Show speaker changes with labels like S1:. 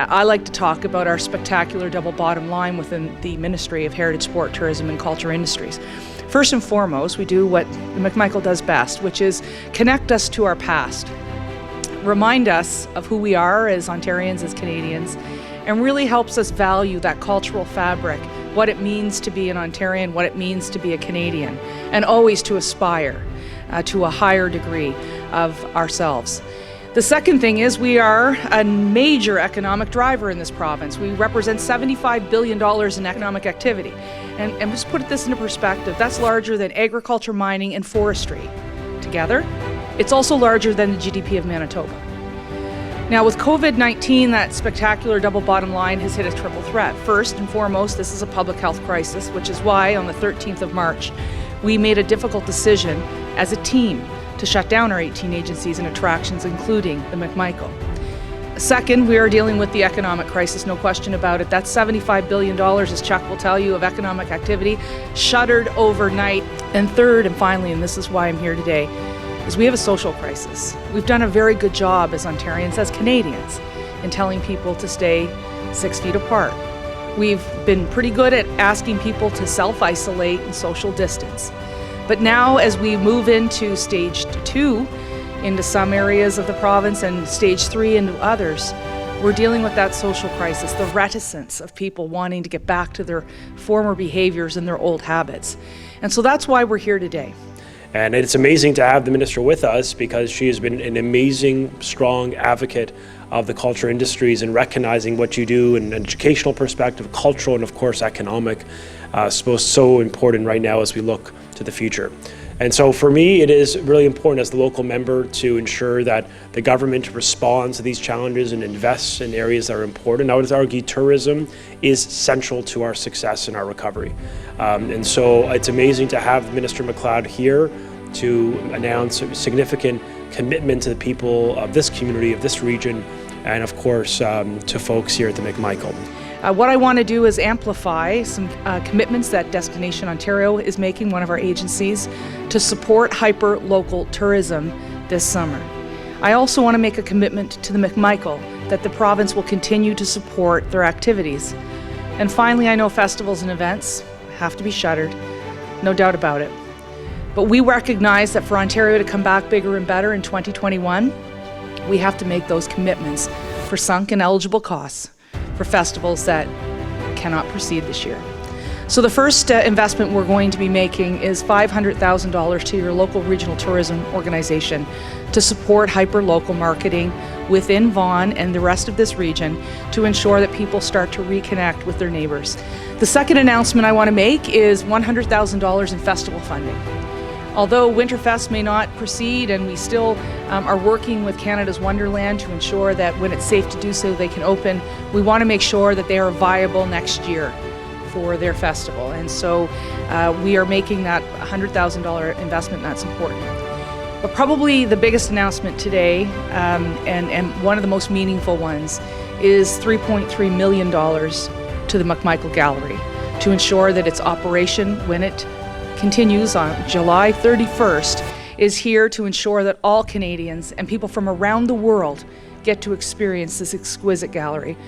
S1: I like to talk about our spectacular double bottom line within the Ministry of Heritage, Sport, Tourism and Culture Industries. First and foremost, we do what McMichael does best, which is connect us to our past, remind us of who we are as Ontarians, as Canadians, and really helps us value that cultural fabric, what it means to be an Ontarian, what it means to be a Canadian, and always to aspire to a higher degree of ourselves. The second thing is we are a major economic driver in this province. We represent $75 billion in economic activity. And just put this into perspective, that's larger than agriculture, mining, and forestry together. It's also larger than the GDP of Manitoba. Now with COVID-19, that spectacular double bottom line has hit a triple threat. First and foremost, this is a public health crisis, which is why on the 13th of March, we made a difficult decision as a team to shut down our 18 agencies and attractions, including the McMichael. Second, we are dealing with the economic crisis, no question about it. That's $75 billion, as Chuck will tell you, of economic activity shuttered overnight. And third, and finally, and this is why I'm here today, is we have a social crisis. We've done a very good job as Ontarians, as Canadians, in telling people to stay 6 feet apart. We've been pretty good at asking people to self-isolate and social distance. But now as we move into stage 2 into some areas of the province and stage 3 into others, we're dealing with that social crisis, the reticence of people wanting to get back to their former behaviors and their old habits. And so that's why we're here today.
S2: And it's amazing to have the minister with us because she has been an amazing, strong advocate of the culture industries and recognizing what you do in an educational perspective, cultural, and of course economic. So important right now as we look to the future. And so for me, it is really important as the local member to ensure that the government responds to these challenges and invests in areas that are important. I would argue tourism is central to our success and our recovery. And so it's amazing to have Minister MacLeod here to announce a significant commitment to the people of this community, of this region, and of course to folks here at the McMichael.
S1: What I want to do is amplify some commitments that Destination Ontario is making, one of our agencies, to support hyper-local tourism this summer. I also want to make a commitment to the McMichael that the province will continue to support their activities. And finally, I know festivals and events have to be shuttered, no doubt about it. But we recognize that for Ontario to come back bigger and better in 2021, we have to make those commitments for sunk and eligible costs for festivals that cannot proceed this year. So the first investment we're going to be making is $500,000 to your local regional tourism organization to support hyper-local marketing within Vaughan and the rest of this region to ensure that people start to reconnect with their neighbors. The second announcement I want to make is $100,000 in festival funding. Although Winterfest may not proceed and we still are working with Canada's Wonderland to ensure that when it's safe to do so they can open, we want to make sure that they are viable next year for their festival. And so we are making that $100,000 investment, and that's important. But probably the biggest announcement today, and one of the most meaningful ones, is $3.3 million to the McMichael Gallery to ensure that its operation, when it continues on July 31st, is here to ensure that all Canadians and people from around the world get to experience this exquisite gallery.